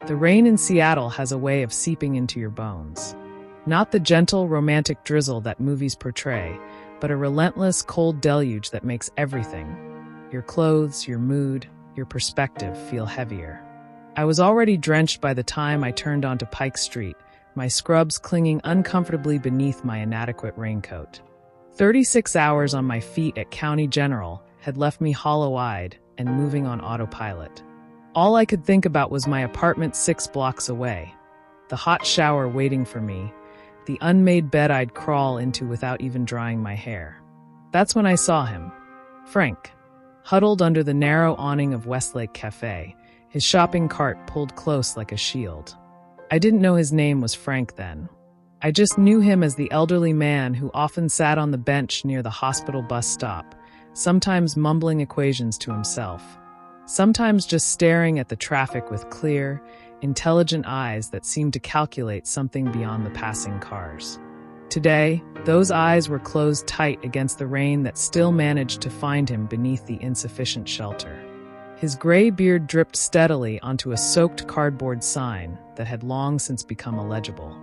The rain in Seattle has a way of seeping into your bones. Not the gentle, romantic drizzle that movies portray, but a relentless, cold deluge that makes everything, your clothes, your mood, your perspective, feel heavier. I was already drenched by the time I turned onto Pike Street, my scrubs clinging uncomfortably beneath my inadequate raincoat. 36 hours on my feet at County General had left me hollow-eyed and moving on autopilot. All I could think about was my apartment 6 blocks away, the hot shower waiting for me, the unmade bed I'd crawl into without even drying my hair. That's when I saw him, Frank, huddled under the narrow awning of Westlake Cafe, his shopping cart pulled close like a shield. I didn't know his name was Frank then. I just knew him as the elderly man who often sat on the bench near the hospital bus stop, sometimes mumbling equations to himself, sometimes just staring at the traffic with clear, intelligent eyes that seemed to calculate something beyond the passing cars. Today, those eyes were closed tight against the rain that still managed to find him beneath the insufficient shelter. His gray beard dripped steadily onto a soaked cardboard sign that had long since become illegible.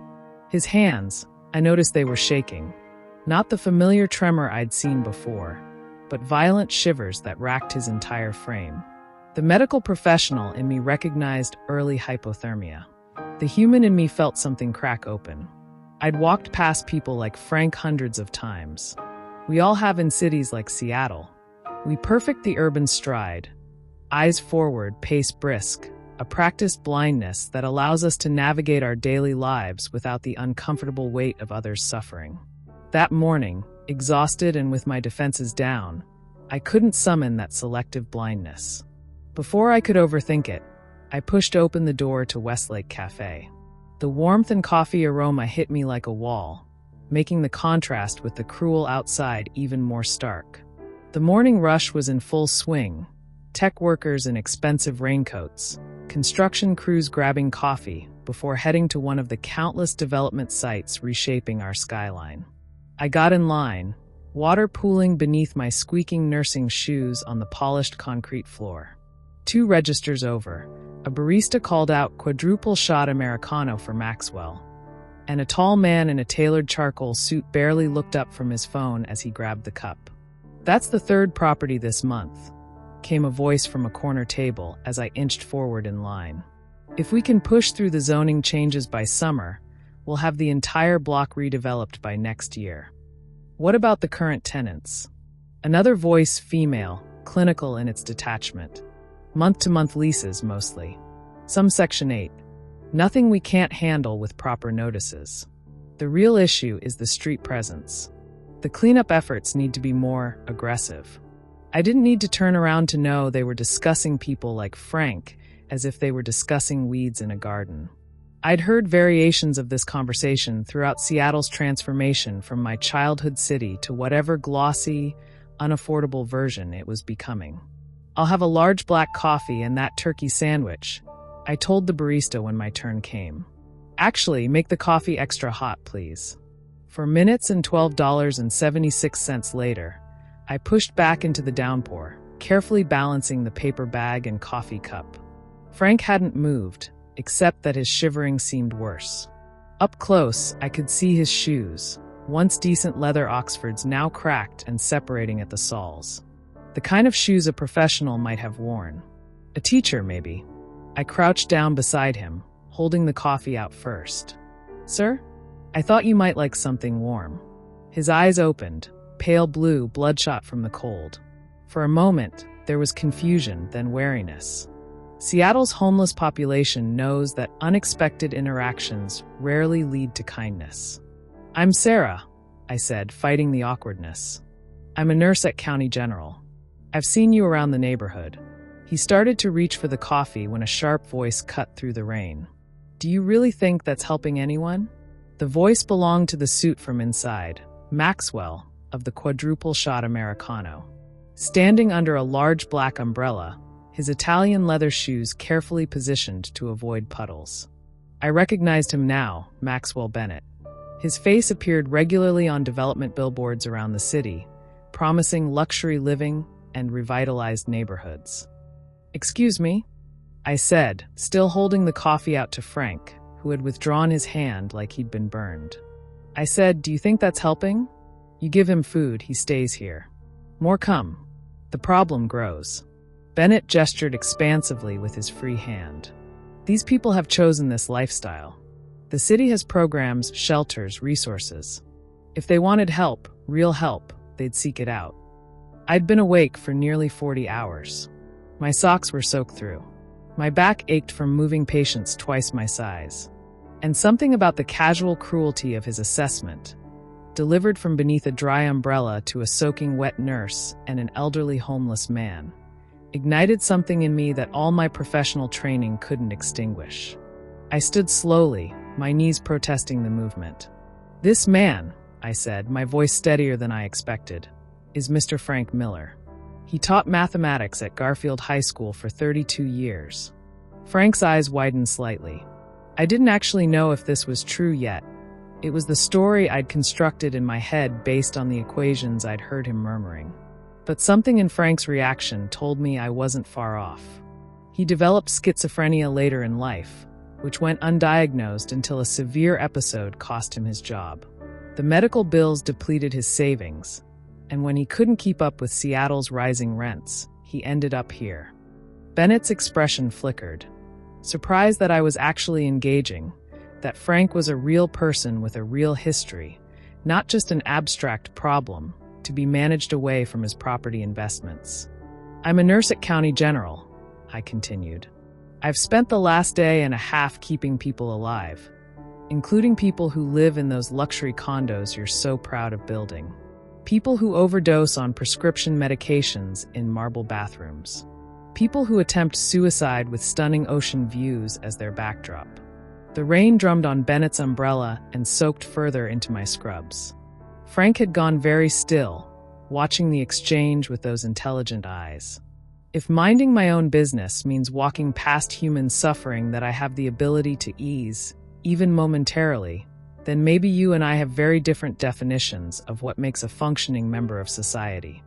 His hands, I noticed they were shaking. Not the familiar tremor I'd seen before, but violent shivers that racked his entire frame. The medical professional in me recognized early hypothermia. The human in me felt something crack open. I'd walked past people like Frank hundreds of times. We all have in cities like Seattle. We perfect the urban stride. Eyes forward, pace brisk, a practiced blindness that allows us to navigate our daily lives without the uncomfortable weight of others' suffering. That morning, exhausted and with my defenses down, I couldn't summon that selective blindness. Before I could overthink it, I pushed open the door to Westlake Cafe. The warmth and coffee aroma hit me like a wall, making the contrast with the cruel outside even more stark. The morning rush was in full swing. Tech workers in expensive raincoats, construction crews grabbing coffee before heading to one of the countless development sites reshaping our skyline. I got in line, water pooling beneath my squeaking nursing shoes on the polished concrete floor. 2 registers over, a barista called out quadruple shot Americano for Maxwell, and a tall man in a tailored charcoal suit barely looked up from his phone as he grabbed the cup. "That's the 3rd property this month," came a voice from a corner table as I inched forward in line. "If we can push through the zoning changes by summer, we'll have the entire block redeveloped by next year." "What about the current tenants?" Another voice, female, clinical in its detachment. "Month-to-month leases, mostly. Some Section 8. Nothing we can't handle with proper notices. The real issue is the street presence. The cleanup efforts need to be more aggressive." I didn't need to turn around to know they were discussing people like Frank as if they were discussing weeds in a garden. I'd heard variations of this conversation throughout Seattle's transformation from my childhood city to whatever glossy, unaffordable version it was becoming. "I'll have a large black coffee and that turkey sandwich," I told the barista when my turn came. "Actually, make the coffee extra hot, please." For minutes and $12.76 later, I pushed back into the downpour, carefully balancing the paper bag and coffee cup. Frank hadn't moved, except that his shivering seemed worse. Up close, I could see his shoes, once decent leather Oxfords now cracked and separating at the soles. The kind of shoes a professional might have worn. A teacher, maybe. I crouched down beside him, holding the coffee out first. "Sir? I thought you might like something warm." His eyes opened, pale blue, bloodshot from the cold. For a moment, there was confusion, then wariness. Seattle's homeless population knows that unexpected interactions rarely lead to kindness. "I'm Sarah," I said, fighting the awkwardness. "I'm a nurse at County General. I've seen you around the neighborhood." He started to reach for the coffee when a sharp voice cut through the rain. "Do you really think that's helping anyone?" The voice belonged to the suit from inside, Maxwell, of the quadruple shot Americano. Standing under a large black umbrella, his Italian leather shoes carefully positioned to avoid puddles. I recognized him now, Maxwell Bennett. His face appeared regularly on development billboards around the city, promising luxury living and revitalized neighborhoods. "Excuse me?" I said, still holding the coffee out to Frank, who had withdrawn his hand like he'd been burned. I said, do you think that's helping? You give him food, he stays here. More come. The problem grows. Bennett gestured expansively with his free hand. These people have chosen this lifestyle. The city has programs, shelters, resources. If they wanted help, real help, they'd seek it out. I'd been awake for nearly 40 hours. My socks were soaked through. My back ached from moving patients twice my size. And something about the casual cruelty of his assessment, delivered from beneath a dry umbrella to a soaking wet nurse and an elderly homeless man, ignited something in me that all my professional training couldn't extinguish. I stood slowly, my knees protesting the movement. This man, I said, my voice steadier than I expected, is Mr. Frank Miller. He taught mathematics at Garfield High School for 32 years. Frank's eyes widened slightly. I didn't actually know if this was true yet. It was the story I'd constructed in my head based on the equations I'd heard him murmuring. But something in Frank's reaction told me I wasn't far off. He developed schizophrenia later in life, which went undiagnosed until a severe episode cost him his job. The medical bills depleted his savings, and when he couldn't keep up with Seattle's rising rents, he ended up here. Bennett's expression flickered, surprised that I was actually engaging, that Frank was a real person with a real history, not just an abstract problem to be managed away from his property investments. I'm a nurse at County General, I continued. I've spent the last day and a half keeping people alive, including people who live in those luxury condos you're so proud of building. People who overdose on prescription medications in marble bathrooms. People who attempt suicide with stunning ocean views as their backdrop. The rain drummed on Bennett's umbrella and soaked further into my scrubs. Frank had gone very still, watching the exchange with those intelligent eyes. If minding my own business means walking past human suffering that I have the ability to ease, even momentarily, then maybe you and I have very different definitions of what makes a functioning member of society.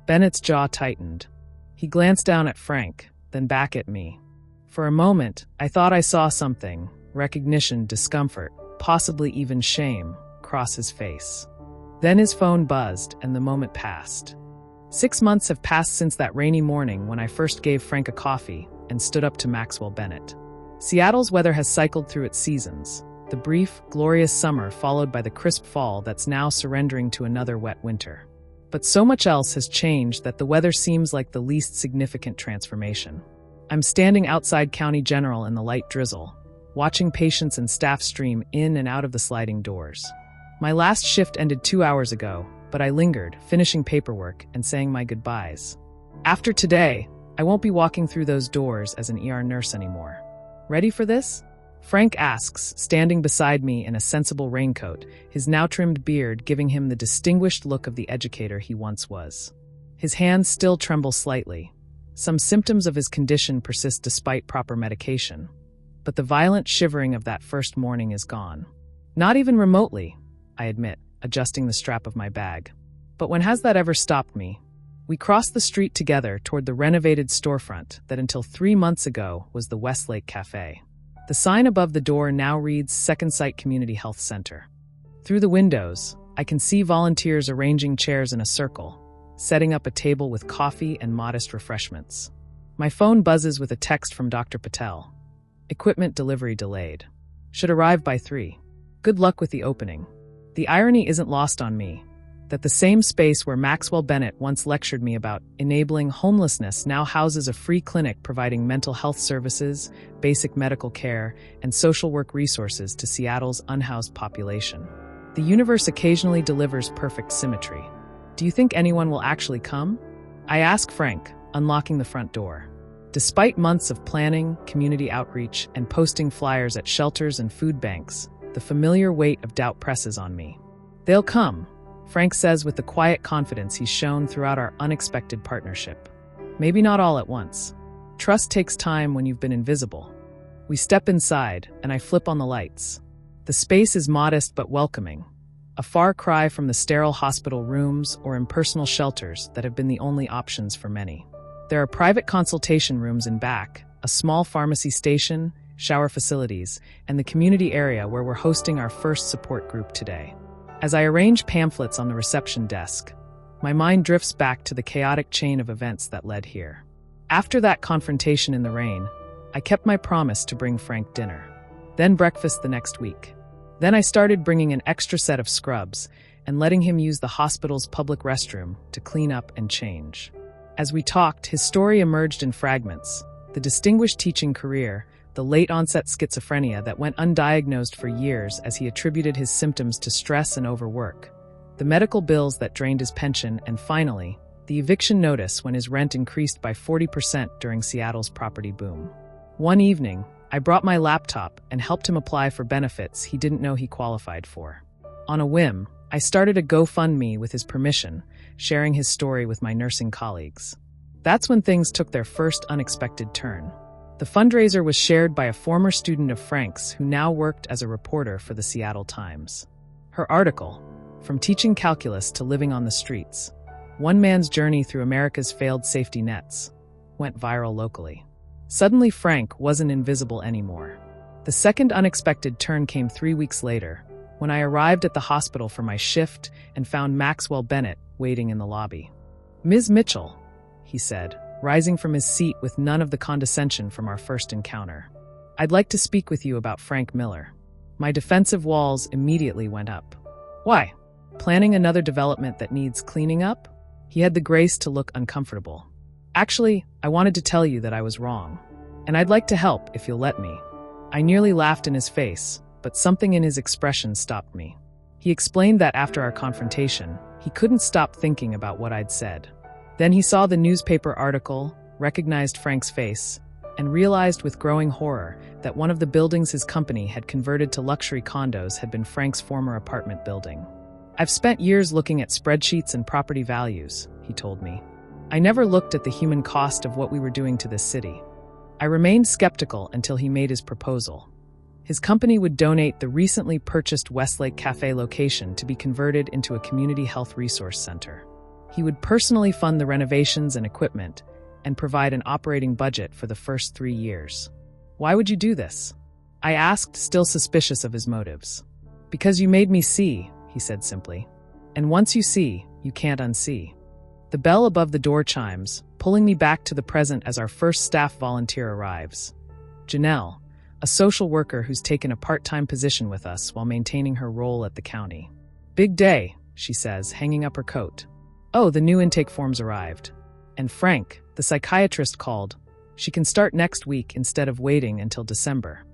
Bennett's jaw tightened. He glanced down at Frank, then back at me. For a moment, I thought I saw something, recognition, discomfort, possibly even shame, cross his face. Then his phone buzzed, and the moment passed. 6 months have passed since that rainy morning when I first gave Frank a coffee and stood up to Maxwell Bennett. Seattle's weather has cycled through its seasons, the brief, glorious summer followed by the crisp fall that's now surrendering to another wet winter. But so much else has changed that the weather seems like the least significant transformation. I'm standing outside County General in the light drizzle, watching patients and staff stream in and out of the sliding doors. My last shift ended 2 hours ago, but I lingered, finishing paperwork and saying my goodbyes. After today, I won't be walking through those doors as an ER nurse anymore. Ready for this? Frank asks, standing beside me in a sensible raincoat, his now-trimmed beard giving him the distinguished look of the educator he once was. His hands still tremble slightly. Some symptoms of his condition persist despite proper medication. But the violent shivering of that first morning is gone. Not even remotely, I admit, adjusting the strap of my bag. But when has that ever stopped me? We crossed the street together toward the renovated storefront that until 3 months ago was the Westlake Cafe. The sign above the door now reads Second Sight Community Health Center. Through the windows, I can see volunteers arranging chairs in a circle, setting up a table with coffee and modest refreshments. My phone buzzes with a text from Dr. Patel. Equipment delivery delayed. Should arrive by 3. Good luck with the opening. The irony isn't lost on me that the same space where Maxwell Bennett once lectured me about enabling homelessness now houses a free clinic providing mental health services, basic medical care, and social work resources to Seattle's unhoused population. The universe occasionally delivers perfect symmetry. Do you think anyone will actually come? I ask Frank, unlocking the front door. Despite months of planning, community outreach, and posting flyers at shelters and food banks, the familiar weight of doubt presses on me. They'll come, Frank says with the quiet confidence he's shown throughout our unexpected partnership. Maybe not all at once. Trust takes time when you've been invisible. We step inside, and I flip on the lights. The space is modest but welcoming, a far cry from the sterile hospital rooms or impersonal shelters that have been the only options for many. There are private consultation rooms in back, a small pharmacy station, shower facilities, and the community area where we're hosting our first support group today. As I arrange pamphlets on the reception desk, my mind drifts back to the chaotic chain of events that led here. After that confrontation in the rain, I kept my promise to bring Frank dinner, then breakfast the next week. Then I started bringing an extra set of scrubs and letting him use the hospital's public restroom to clean up and change. As we talked, his story emerged in fragments: the distinguished teaching career, the late-onset schizophrenia that went undiagnosed for years as he attributed his symptoms to stress and overwork, the medical bills that drained his pension, and finally, the eviction notice when his rent increased by 40% during Seattle's property boom. One evening, I brought my laptop and helped him apply for benefits he didn't know he qualified for. On a whim, I started a GoFundMe with his permission, sharing his story with my nursing colleagues. That's when things took their first unexpected turn. The fundraiser was shared by a former student of Frank's who now worked as a reporter for the Seattle Times. Her article, From Teaching Calculus to Living on the Streets, One Man's Journey Through America's Failed Safety Nets, went viral locally. Suddenly, Frank wasn't invisible anymore. The second unexpected turn came 3 weeks later, when I arrived at the hospital for my shift and found Maxwell Bennett waiting in the lobby. "Ms. Mitchell," he said, rising from his seat with none of the condescension from our first encounter. "I'd like to speak with you about Frank Miller." My defensive walls immediately went up. "Why? Planning another development that needs cleaning up?" He had the grace to look uncomfortable. "Actually, I wanted to tell you that I was wrong, and I'd like to help if you'll let me." I nearly laughed in his face, but something in his expression stopped me. He explained that after our confrontation, he couldn't stop thinking about what I'd said. Then he saw the newspaper article, recognized Frank's face, and realized with growing horror that one of the buildings his company had converted to luxury condos had been Frank's former apartment building. "I've spent years looking at spreadsheets and property values," he told me. "I never looked at the human cost of what we were doing to this city." I remained skeptical until he made his proposal. His company would donate the recently purchased Westlake Cafe location to be converted into a community health resource center. He would personally fund the renovations and equipment and provide an operating budget for the first 3 years. "Why would you do this?" I asked, still suspicious of his motives. "Because you made me see," he said simply. "And once you see, you can't unsee." The bell above the door chimes, pulling me back to the present as our first staff volunteer arrives. Janelle, a social worker who's taken a part-time position with us while maintaining her role at the county. "Big day," she says, hanging up her coat. "Oh, the new intake forms arrived. And Frank, the psychiatrist, called. She can start next week instead of waiting until December."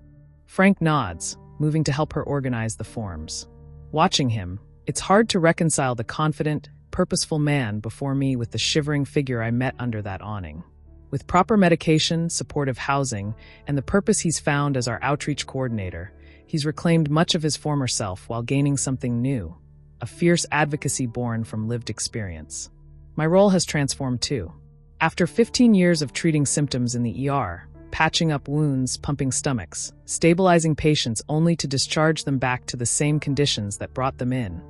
Frank nods, moving to help her organize the forms. Watching him, it's hard to reconcile the confident, purposeful man before me with the shivering figure I met under that awning. With proper medication, supportive housing, and the purpose he's found as our outreach coordinator, he's reclaimed much of his former self while gaining something new, a fierce advocacy born from lived experience. My role has transformed too. After 15 years of treating symptoms in the ER, patching up wounds, pumping stomachs, stabilizing patients only to discharge them back to the same conditions that brought them in,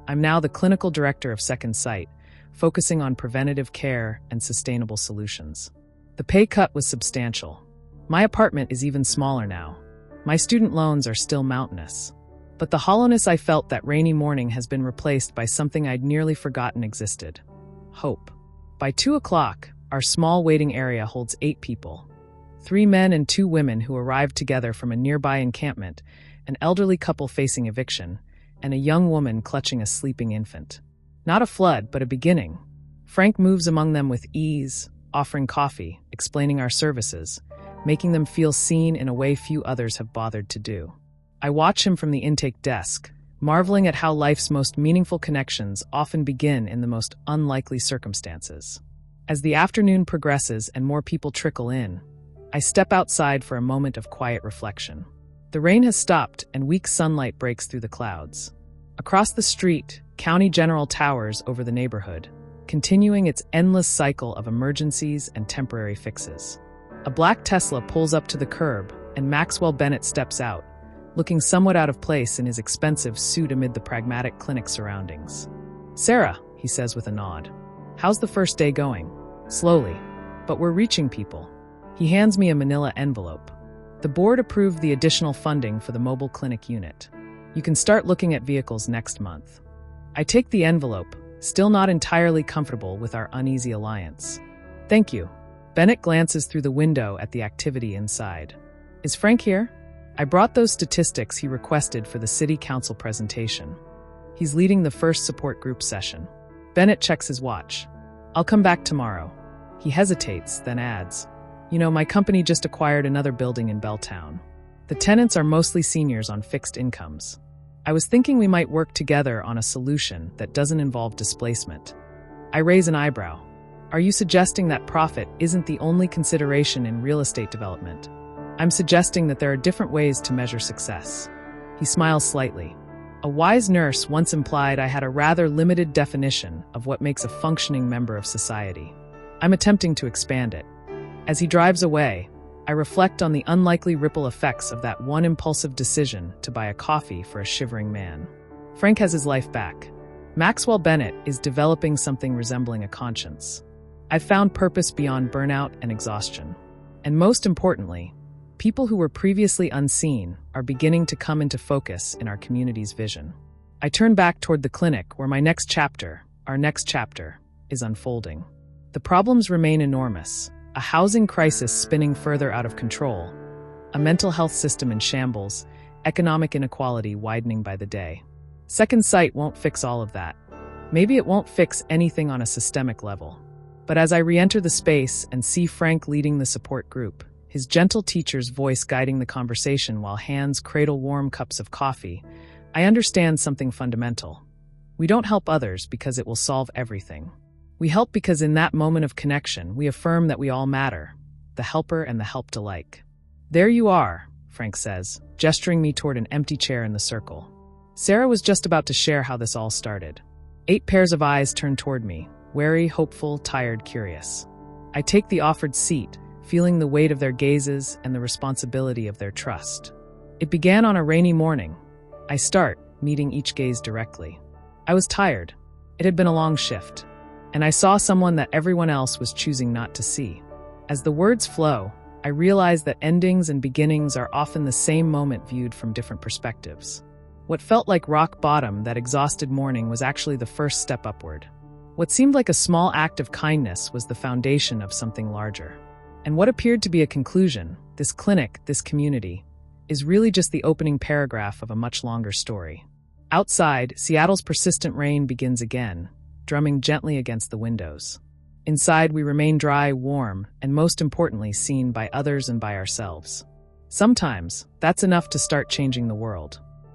I'm now the clinical director of Second Sight, focusing on preventative care and sustainable solutions. The pay cut was substantial. My apartment is even smaller now. My student loans are still mountainous. But the hollowness I felt that rainy morning has been replaced by something I'd nearly forgotten existed: hope. By 2 o'clock, our small waiting area holds 8 people. 3 men and 2 women who arrived together from a nearby encampment, an elderly couple facing eviction, and a young woman clutching a sleeping infant. Not a flood, but a beginning. Frank moves among them with ease, offering coffee, explaining our services, making them feel seen in a way few others have bothered to do. I watch him from the intake desk, marveling at how life's most meaningful connections often begin in the most unlikely circumstances. As the afternoon progresses and more people trickle in, I step outside for a moment of quiet reflection. The rain has stopped and weak sunlight breaks through the clouds. Across the street, County General towers over the neighborhood, continuing its endless cycle of emergencies and temporary fixes. A black Tesla pulls up to the curb, and Maxwell Bennett steps out, looking somewhat out of place in his expensive suit amid the pragmatic clinic surroundings. "Sarah," he says with a nod. "How's the first day going?" "Slowly, but we're reaching people." He hands me a manila envelope. The board approved the additional funding for the mobile clinic unit. You can start looking at vehicles next month. I take the envelope, still not entirely comfortable with our uneasy alliance. Thank you. Bennett glances through the window at the activity inside. Is Frank here? I brought those statistics he requested for the city council presentation. He's leading the first support group session. Bennett checks his watch. I'll come back tomorrow. He hesitates, then adds, my company just acquired another building in Belltown. The tenants are mostly seniors on fixed incomes. I was thinking we might work together on a solution that doesn't involve displacement. I raise an eyebrow. Are you suggesting that profit isn't the only consideration in real estate development? I'm suggesting that there are different ways to measure success. He smiles slightly. A wise nurse once implied I had a rather limited definition of what makes a functioning member of society. I'm attempting to expand it. As he drives away, I reflect on the unlikely ripple effects of that one impulsive decision to buy a coffee for a shivering man. Frank has his life back. Maxwell Bennett is developing something resembling a conscience. I've found purpose beyond burnout and exhaustion. And most importantly, people who were previously unseen are beginning to come into focus in our community's vision. I turn back toward the clinic where our next chapter, is unfolding. The problems remain enormous. A housing crisis spinning further out of control, a mental health system in shambles, economic inequality widening by the day. Second sight won't fix all of that. Maybe it won't fix anything on a systemic level. But as I re-enter the space and see Frank leading the support group, his gentle teacher's voice guiding the conversation while hands cradle warm cups of coffee, I understand something fundamental. We don't help others because it will solve everything. We help because in that moment of connection, we affirm that we all matter, the helper and the helped alike. There you are, Frank says, gesturing me toward an empty chair in the circle. Sarah was just about to share how this all started. 8 pairs of eyes turn toward me, wary, hopeful, tired, curious. I take the offered seat, feeling the weight of their gazes and the responsibility of their trust. It began on a rainy morning. I start, meeting each gaze directly. I was tired. It had been a long shift. And I saw someone that everyone else was choosing not to see. As the words flow, I realize that endings and beginnings are often the same moment viewed from different perspectives. What felt like rock bottom that exhausted morning was actually the first step upward. What seemed like a small act of kindness was the foundation of something larger. And what appeared to be a conclusion, this clinic, this community, is really just the opening paragraph of a much longer story. Outside, Seattle's persistent rain begins again, drumming gently against the windows. Inside, we remain dry, warm, and most importantly, seen by others and by ourselves. Sometimes, that's enough to start changing the world.